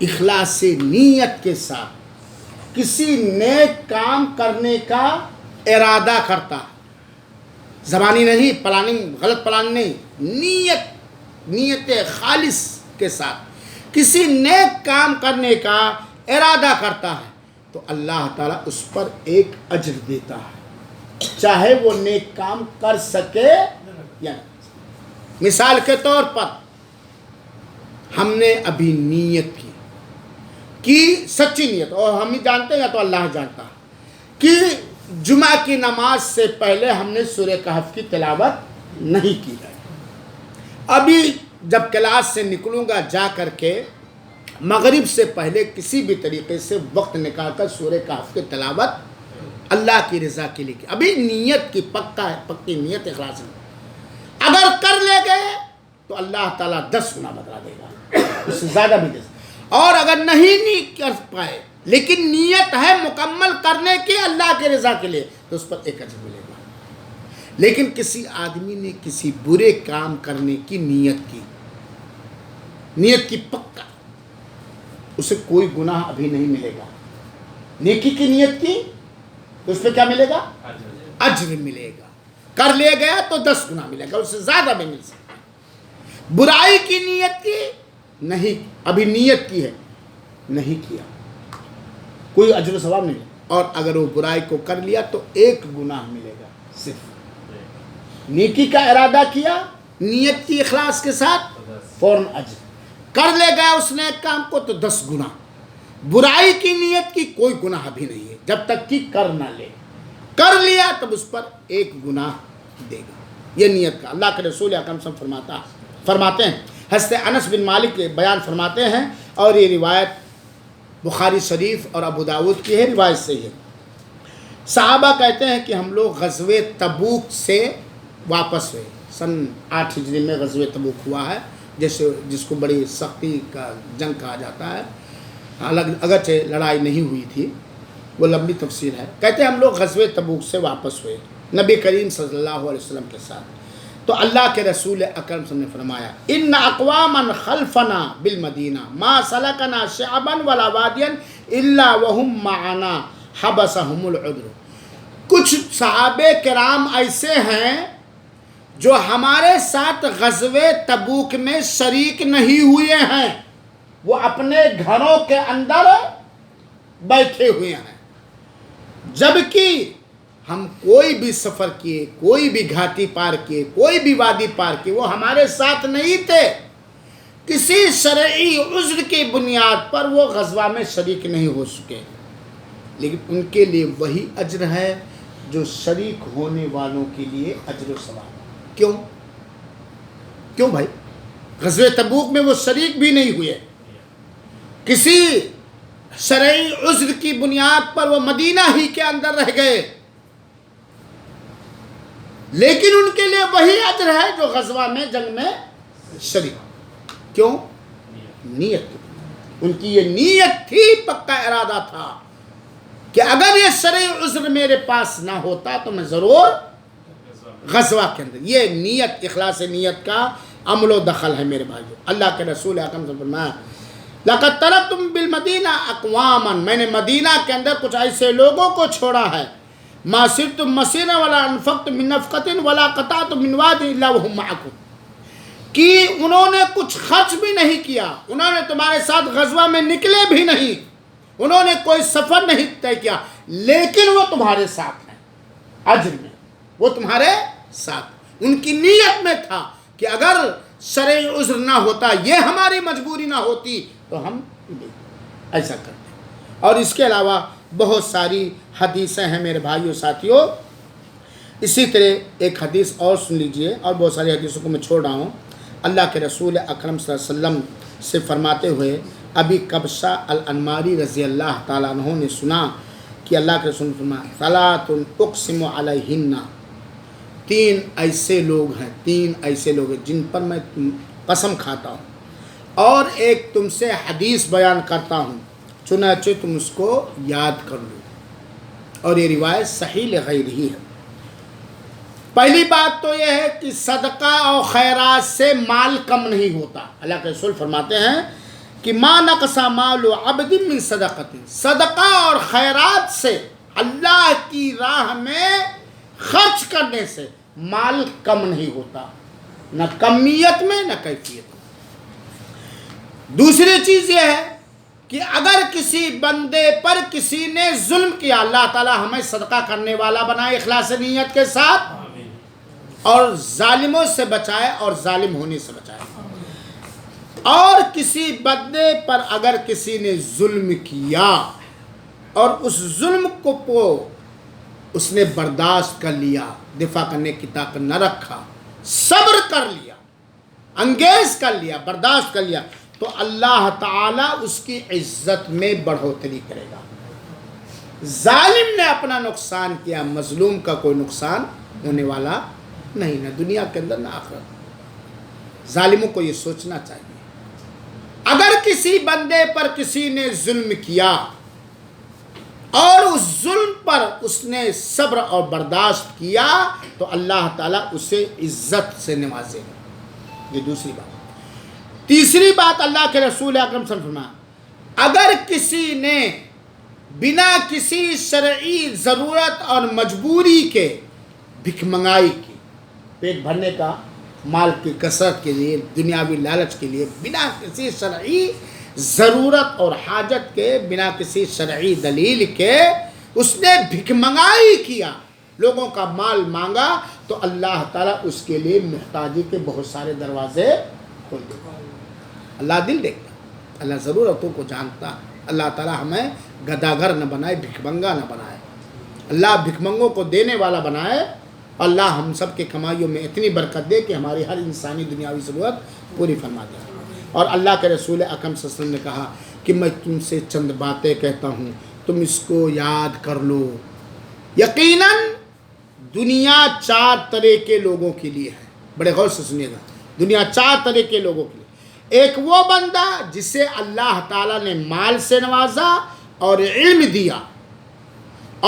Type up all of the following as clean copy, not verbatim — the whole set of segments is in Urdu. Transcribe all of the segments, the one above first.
اخلاص نیت کے ساتھ کسی نیک کام کرنے کا ارادہ کرتا ہے، زبانی نہیں، پلاننگ، غلط پلاننگ نہیں، نیت خالص کے ساتھ کسی نیک کام کرنے کا ارادہ کرتا ہے تو اللہ تعالیٰ اس پر ایک اجر دیتا ہے، چاہے وہ نیک کام کر سکے یا نہیں۔ مثال کے طور پر ہم نے ابھی نیت کی سچی نیت، اور ہم ہی جانتے ہیں تو اللہ جانتا ہے کہ جمعہ کی نماز سے پہلے ہم نے سورہ کہف کی تلاوت نہیں کی ہے، ابھی جب کلاس سے نکلوں گا جا کر کے مغرب سے پہلے کسی بھی طریقے سے وقت نکال کر سورہ کہف کی تلاوت اللہ کی رضا کے لیے کی، ابھی نیت کی پکی نیت اخلاص ہے۔ اگر کر لے گئے تو اللہ تعالیٰ 10 گنا بدلا دے گا، اس سے زیادہ بھی دے گا، اور اگر نہیں کر پائے لیکن نیت ہے مکمل کرنے کی اللہ کے رضا کے لیے تو اس پر ایک اجر ملے گا۔ لیکن کسی آدمی نے کسی برے کام کرنے کی نیت کی پکا، اسے کوئی گناہ ابھی نہیں ملے گا۔ نیکی کی نیت کی تو اس پہ کیا ملے گا؟ اجر ملے گا۔ کر لے گیا تو 10 گنا ملے گا، اس سے زیادہ بھی مل سکتا ہے۔ برائی کی نیت کی نہیں، ابھی نیت کی ہے نہیں کیا، کوئی اجر و ثواب نہیں، اور اگر وہ برائی کو کر لیا تو 1 گناہ ملے گا صرف۔ نیکی کا ارادہ کیا، نیت کی اخلاص کے ساتھ، فوراً اجر۔ کر لے گیا اس نے ایک کام کو تو 10 گنا۔ برائی کی نیت کی کوئی گناہ بھی نہیں ہے جب تک کہ کر نہ لے، کر لیا تب اس پر 1 گناہ دے گا۔ یہ نیت کا اللہ کے رسول اکرم صلی اللہ علیہ وسلم فرماتے ہیں، حضرت انس بن مالک بیان فرماتے ہیں، اور یہ روایت بخاری شریف اور ابو داؤد کی ہے، روایت سے ہے۔ صحابہ کہتے ہیں کہ ہم لوگ غزوہ تبوک سے واپس ہوئے، سن 8 ہجری میں غزوہ تبوک ہوا ہے، جس کو بڑی سختی کا جنگ کہا جاتا ہے، اگرچہ لڑائی نہیں ہوئی تھی، وہ لمبی تفسیر ہے۔ کہتے ہیں ہم لوگ غزوہ تبوک سے واپس ہوئے نبی کریم صلی اللہ علیہ وسلم کے ساتھ، تو اللہ کے رسول اکرم صلی اللہ علیہ وسلم نے فرمایا، ان اقواما خلفنا بالمدینہ ما سلکنا شعبا ولا وادیا الا وهم معنا حبسهم العذر۔ کچھ صحابہ کرام ایسے ہیں جو ہمارے ساتھ غزوہ تبوک میں شریک نہیں ہوئے ہیں، وہ اپنے گھروں کے اندر بیٹھے ہوئے ہیں، جبکہ ہم کوئی بھی سفر کیے، کوئی بھی گھاٹی پار کیے، کوئی بھی وادی پار کیے، وہ ہمارے ساتھ نہیں تھے، کسی شرعی عذر کی بنیاد پر وہ غزوہ میں شریک نہیں ہو سکے، لیکن ان کے لیے وہی اجر ہے جو شریک ہونے والوں کے لیے اجر و ثواب۔ کیوں بھائی؟ غزوہ تبوک میں وہ شریک بھی نہیں ہوئے، کسی شرعی عذر کی بنیاد پر وہ مدینہ ہی کے اندر رہ گئے، لیکن ان کے لیے وہی اجر ہے جو غزوہ میں جنگ میں شریک۔ کیوں؟ نیت، ان کی یہ نیت تھی، پکا ارادہ تھا کہ اگر یہ شرعی عذر میرے پاس نہ ہوتا تو میں ضرور غزوہ کے اندر۔ یہ نیت، اخلاص نیت کا عمل و دخل ہے میرے بھائیو۔ اللہ کے رسول اکرم صلی اللہ علیہ وسلم فرمایا، لَقَدْ تَرَكْتُمْ بِالْمَدِينَةِ أَقْوَامًا، میں نے مدینہ کے اندر کچھ ایسے لوگوں کو چھوڑا ہے، مَا سِرْتُمْ مَسِيرًا وَلَا أَنفَقْتُمْ مِنْ نَفْقَةٍ وَلَا قَطَعْتُمْ مِنْ وَادٍ إِلَّا وَهُمْ مَعَكُمْ، کہ انہوں نے کچھ خرچ بھی نہیں کیا، انہوں نے تمہارے ساتھ غزوہ میں نکلے بھی نہیں، انہوں نے کوئی سفر نہیں طے کیا، لیکن وہ تمہارے ساتھ ہیں اجر میں، وہ تمہارے ساتھ۔ ان کی نیت میں تھا کہ اگر شرعی عذر نہ ہوتا، یہ ہماری مجبوری نہ ہوتی تو ہم ایسا کرتے۔ اور اس کے علاوہ بہت ساری حدیثیں ہیں میرے بھائیوں ساتھیوں۔ اسی طرح ایک حدیث اور سن لیجئے، اور بہت ساری حدیثوں کو میں چھوڑ رہا ہوں۔ اللہ کے رسول اکرم صلی اللہ علیہ وسلم سے فرماتے ہوئے، ابی قبشہ الانماری رضی اللہ تعالیٰ عنہ نے سنا کہ اللہ کے رسول نے فرمایا، ثلاث اقسم علیہن، 3 ایسے لوگ ہیں جن پر میں قسم کھاتا ہوں، اور ایک تم سے حدیث بیان کرتا ہوں، چنانچہ تم اس کو یاد کر لو، اور یہ روایت صحیح لغیر ہی ہے۔ پہلی بات تو یہ ہے کہ صدقہ اور خیرات سے مال کم نہیں ہوتا۔ اللہ کے رسول فرماتے ہیں کہ ما نقص مال عبد من صدقۃ، صدقہ اور خیرات سے، اللہ کی راہ میں خرچ کرنے سے مال کم نہیں ہوتا، نہ کمیت میں نہ کیفیت میں۔ دوسری چیز یہ ہے کہ اگر کسی بندے پر کسی نے ظلم کیا، اللہ تعالی ہمیں صدقہ کرنے والا بنائے اخلاص نیت کے ساتھ، اور ظالموں سے بچائے اور ظالم ہونے سے بچائے۔ اور کسی بندے پر اگر کسی نے ظلم کیا اور اس ظلم کو اس نے برداشت کر لیا، دفاع کرنے کی طاقت نہ رکھا، صبر کر لیا، انگیز کر لیا، برداشت کر لیا، تو اللہ تعالیٰ اس کی عزت میں بڑھوتری کرے گا۔ ظالم نے اپنا نقصان کیا، مظلوم کا کوئی نقصان ہونے والا نہیں، نہ دنیا کے اندر نہ آخرت۔ ظالموں کو یہ سوچنا چاہیے، اگر کسی بندے پر کسی نے ظلم کیا اور اس ظلم پر اس نے صبر اور برداشت کیا تو اللہ تعالیٰ اسے عزت سے نوازے گا۔ یہ دوسری بات۔ تیسری بات اللہ کے رسول اکرم صلی اللہ علیہ وسلم فرمایا، اگر کسی نے بنا کسی شرعی ضرورت اور مجبوری کے بھک منگائی کی، پیٹ بھرنے کا، مال کی کثرت کے لیے، دنیاوی لالچ کے لیے، بنا کسی شرعی ضرورت اور حاجت کے، بنا کسی شرعی دلیل کے اس نے بھک منگائی کیا، لوگوں کا مال مانگا، تو اللہ تعالیٰ اس کے لیے محتاجی کے بہت سارے دروازے کھول دے گا۔ اللہ دل دیکھتا، اللہ ضرورتوں کو جانتا۔ اللہ تعالیٰ ہمیں گداگر نہ بنائے، بھک منگا نہ بنائے، اللہ بھک منگوں کو دینے والا بنائے۔ اللہ ہم سب کے کمائیوں میں اتنی برکت دے کہ ہماری ہر انسانی دنیاوی ضرورت پوری فرما دے۔ اور اللہ کے رسول اکرم صلی اللہ علیہ وسلم نے کہا کہ میں تم سے چند باتیں کہتا ہوں، تم اس کو یاد کر لو۔ یقیناً دنیا 4 طرح کے لوگوں کے لیے ہے، بڑے غور سے سنیے گا، دنیا 4 طرح کے لوگوں کے لیے۔ ایک وہ بندہ جسے اللہ تعالیٰ نے مال سے نوازا اور علم دیا،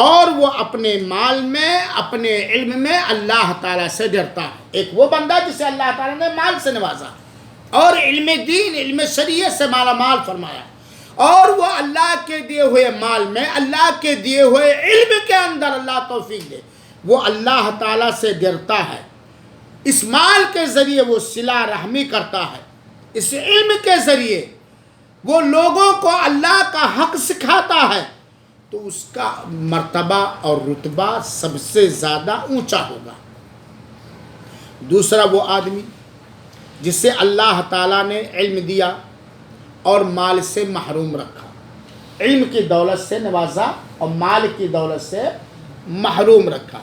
اور وہ اپنے مال میں، اپنے علم میں اللہ تعالیٰ سے ڈرتا ہے۔ ایک وہ بندہ جسے اللہ تعالیٰ نے مال سے نوازا اور علم دین، علم شریعت سے مالا مال فرمایا، اور وہ اللہ کے دیے ہوئے مال میں، اللہ کے دیے ہوئے علم کے اندر اللہ توفیق دے، وہ اللہ تعالیٰ سے ڈرتا ہے، اس مال کے ذریعے وہ صلہ رحمی کرتا ہے، اس علم کے ذریعے وہ لوگوں کو اللہ کا حق سکھاتا ہے، تو اس کا مرتبہ اور رتبہ سب سے زیادہ اونچا ہوگا۔ دوسرا وہ آدمی جسے اللہ تعالیٰ نے علم دیا اور مال سے محروم رکھا، علم کی دولت سے نوازا اور مال کی دولت سے محروم رکھا،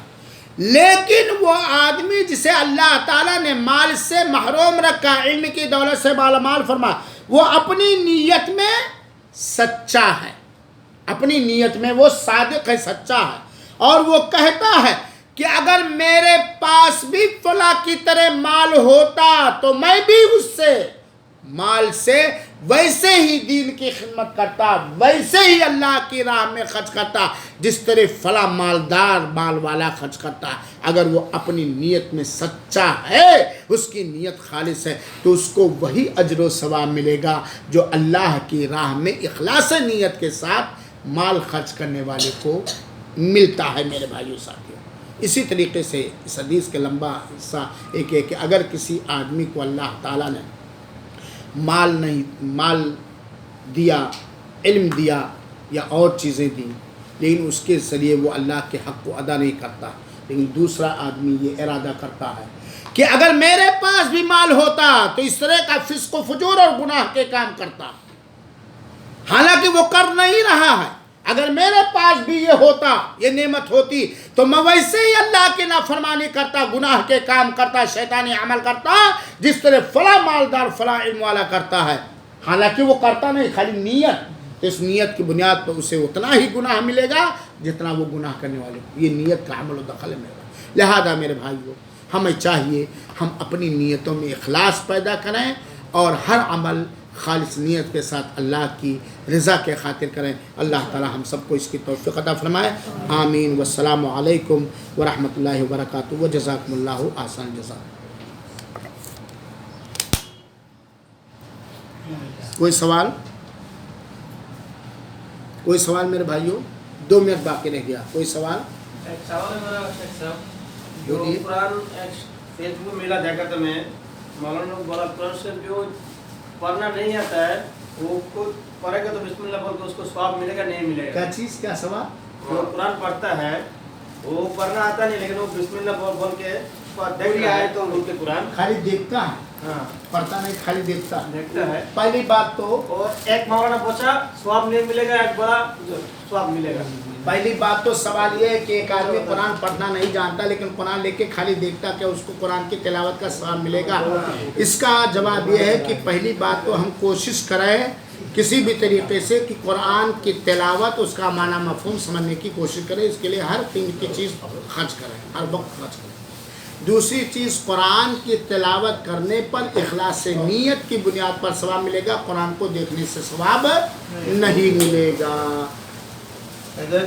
لیکن وہ آدمی جسے اللہ تعالیٰ نے مال سے محروم رکھا، علم کی دولت سے مالا مال فرما، وہ اپنی نیت میں سچا ہے، اپنی نیت میں وہ صادق ہے، سچا ہے، اور وہ کہتا ہے کہ اگر میرے پاس بھی فلاں کی طرح مال ہوتا تو میں بھی اس سے مال سے ویسے ہی دین کی خدمت کرتا، ویسے ہی اللہ کی راہ میں خرچ کرتا جس طرح فلاں مالدار مال والا خرچ کرتا۔ اگر وہ اپنی نیت میں سچا ہے، اس کی نیت خالص ہے، تو اس کو وہی اجر و ثواب ملے گا جو اللہ کی راہ میں اخلاص نیت کے ساتھ مال خرچ کرنے والے کو ملتا ہے۔ میرے بھائیو ساتھیو، اسی طریقے سے اس حدیث کے لمبا حصہ ایک ہے کہ اگر کسی آدمی کو اللہ تعالیٰ نے مال دیا، علم دیا یا اور چیزیں دیں، لیکن اس کے ذریعے وہ اللہ کے حق کو ادا نہیں کرتا، لیکن دوسرا آدمی یہ ارادہ کرتا ہے کہ اگر میرے پاس بھی مال ہوتا تو اس طرح کا فسق و فجور اور گناہ کے کام کرتا، حالانکہ وہ کر نہیں رہا ہے، اگر میرے پاس بھی یہ ہوتا، یہ نعمت ہوتی، تو میں ویسے ہی اللہ کی نافرمانی کرتا، گناہ کے کام کرتا، شیطانی عمل کرتا، جس طرح فلاں مالدار فلاں علم والا کرتا ہے، حالانکہ وہ کرتا نہیں، خالی نیت، اس نیت کی بنیاد پر اسے اتنا ہی گناہ ملے گا جتنا وہ گناہ کرنے والے کو۔ یہ نیت کا عمل و دخل ہے میرا۔ لہذا میرے بھائیو، ہمیں چاہیے ہم اپنی نیتوں میں اخلاص پیدا کریں اور ہر عمل خالص نیت کے ساتھ اللہ کی رضا کے خاطر کریں۔ اللہ تعالی ہم سب کو اس کی توفیق عطا فرمائے، آمین۔ والسلام علیکم ورحمۃ اللہ وبرکاتہ، وجزاکم اللہ احسن الجزاء۔ کوئی سوال؟ کوئی سوال میرے بھائیوں؟ 2 منٹ باقی رہ گیا. کوئی سوال؟ ایک سوال ہے میرا شیخ صاحب، جو بولیے. قرآن فیس بک میلا دیکھا تھا میں، مولانا نے بولا قرآن سے جو پڑھنا نہیں آتا ہے وہ خود پڑھے گا تو بسم اللہ بول کے اس کو ثواب ملے گا نہیں ملے گا؟ کیا چیز؟ کیا سوال؟ جو قرآن پڑھتا ہے وہ پڑھنا آتا نہیں لیکن وہ بسم اللہ بول کے دیکھ رہا ہے تو ان کے قرآن خالی دیکھتا ہے، ہاں پڑھتا نہیں، خالی دیکھتا ہے. دیکھتا ہے. پہلی بات تو اور ایک مولانا پوچھا ثواب نہیں ملے گا، ایک بڑا ثواب ملے گا. پہلی بات تو سوال یہ ہے کہ ایک آدمی قرآن پڑھنا نہیں جانتا لیکن قرآن لے کے خالی دیکھتا کہ اس کو قرآن کی تلاوت کا ثواب ملے گا. اس کا جواب یہ ہے کہ پہلی بات تو ہم کوشش کریں کسی بھی طریقے سے کہ قرآن کی تلاوت اس کا معنی مفہوم سمجھنے کی کوشش کریں. اس کے لیے ہر قیمتی چیز خرچ کریں، ہر وقت خرچ کریں. دوسری چیز، قرآن کی تلاوت کرنے پر اخلاص نیت کی بنیاد پر ثواب ملے گا، قرآن کو دیکھنے سے ثواب نہیں ملے گا. ادھر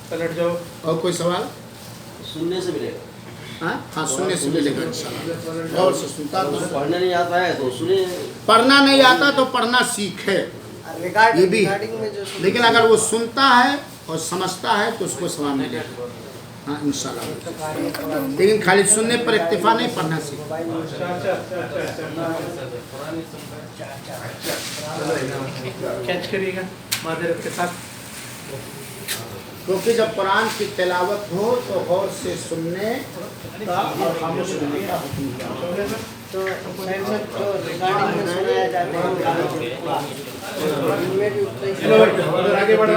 پلٹ جاؤ. اور کوئی سوال؟ سننے سے ملے گا. ہاں سننے سے ملے گا انشاءاللہ. اور سے سنتا تو پڑھنے نہیں آتا ہے تو سنے. پڑھنا نہیں آتا تو پڑھنا سیکھے، یہ بھی ہے. لیکن اگر وہ سنتا ہے اور سمجھتا ہے تو اس کو ثواب ملے گا. ہاں انشاءاللہ. لیکن خالی سننے پر اکتفا نہیں، پڑھنا سیکھے. کیچ کریے گا معذرت کے ساتھ. کیونکہ جب قرآن کی تلاوت ہو تو غور سے سننے کا اور خاموش رہنے کا حکم دیا. تو ریکارڈنگ میں سنایا جاتا ہے. آگے بڑھا